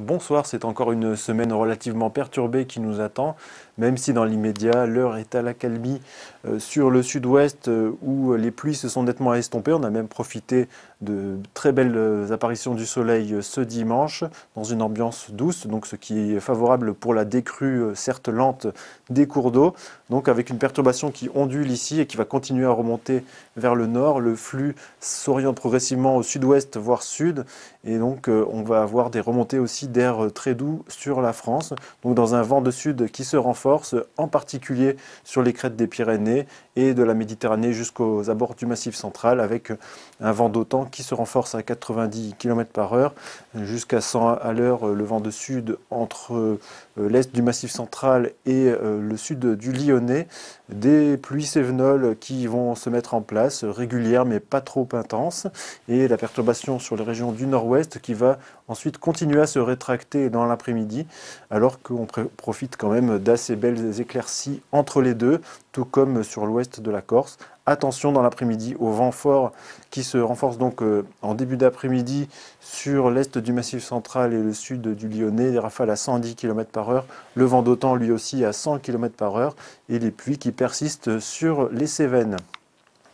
bonsoir, c'est encore une semaine relativement perturbée qui nous attend, même si dans l'immédiat, l'heure est à l'accalmie sur le sud-ouest où les pluies se sont nettement estompées. On a même profité de très belles apparitions du soleil ce dimanche dans une ambiance douce, donc ce qui est favorable pour la décrue certes lente des cours d'eau. Donc avec une perturbation qui ondule ici et qui va continuer à remonter vers le nord, le flux s'oriente progressivement au sud-ouest voire sud et donc on va avoir des remontées aussi d'air très doux sur la France, donc dans un vent de sud qui se renforce, en particulier sur les crêtes des Pyrénées et de la Méditerranée jusqu'aux abords du Massif central, avec un vent d'autant qui se renforce à 90 km/h jusqu'à 100 à l'heure, le vent de sud entre l'est du Massif central et le sud du Lyonnais. Des pluies cévenoles qui vont se mettre en place, régulières mais pas trop intenses, et la perturbation sur les régions du nord-ouest qui va ensuite continuer à se rétracter dans l'après-midi, alors qu'on profite quand même d'assez belles éclaircies entre les deux, tout comme sur l'ouest de la Corse. Attention dans l'après-midi au vent fort qui se renforce donc en début d'après-midi sur l'est du Massif central et le sud du Lyonnais, des rafales à 110 km/h, le vent d'autant lui aussi à 100 km/h et les pluies qui persistent sur les Cévennes.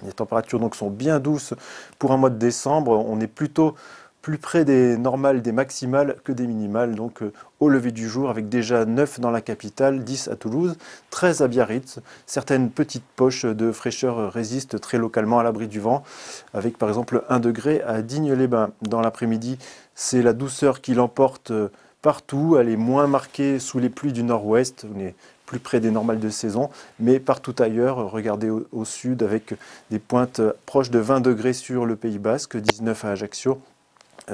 Les températures donc sont bien douces pour un mois de décembre, on est plutôt plus près des normales, des maximales que des minimales, donc au lever du jour, avec déjà 9 dans la capitale, 10 à Toulouse, 13 à Biarritz. Certaines petites poches de fraîcheur résistent très localement à l'abri du vent, avec par exemple 1 degré à Digne-les-Bains. Dans l'après-midi, c'est la douceur qui l'emporte partout, elle est moins marquée sous les pluies du nord-ouest, on est plus près des normales de saison, mais partout ailleurs, regardez au sud, avec des pointes proches de 20 degrés sur le Pays Basque, 19 à Ajaccio,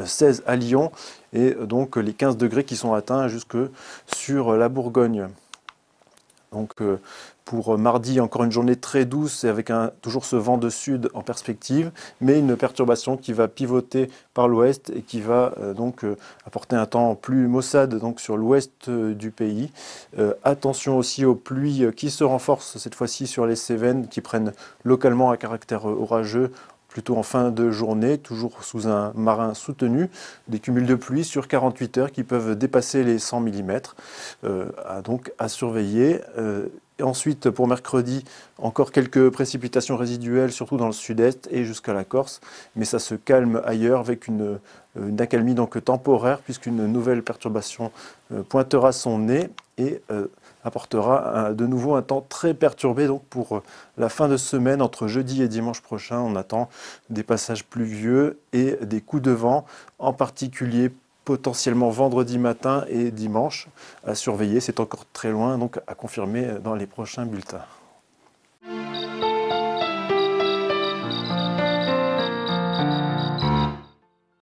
16 à Lyon, et donc les 15 degrés qui sont atteints jusque sur la Bourgogne. Donc pour mardi, encore une journée très douce et avec toujours ce vent de sud en perspective, mais une perturbation qui va pivoter par l'ouest et qui va donc apporter un temps plus maussade donc sur l'ouest du pays. Attention aussi aux pluies qui se renforcent cette fois-ci sur les Cévennes, qui prennent localement un caractère orageux, plutôt en fin de journée, toujours sous un marin soutenu, des cumuls de pluie sur 48 heures qui peuvent dépasser les 100 mm, donc à surveiller. Et ensuite, pour mercredi, encore quelques précipitations résiduelles, surtout dans le sud-est et jusqu'à la Corse, mais ça se calme ailleurs avec une accalmie donc temporaire, puisqu'une nouvelle perturbation pointera son nez et apportera de nouveau un temps très perturbé donc pour la fin de semaine. Entre jeudi et dimanche prochain, on attend des passages pluvieux et des coups de vent, en particulier potentiellement vendredi matin et dimanche à surveiller. C'est encore très loin, donc à confirmer dans les prochains bulletins.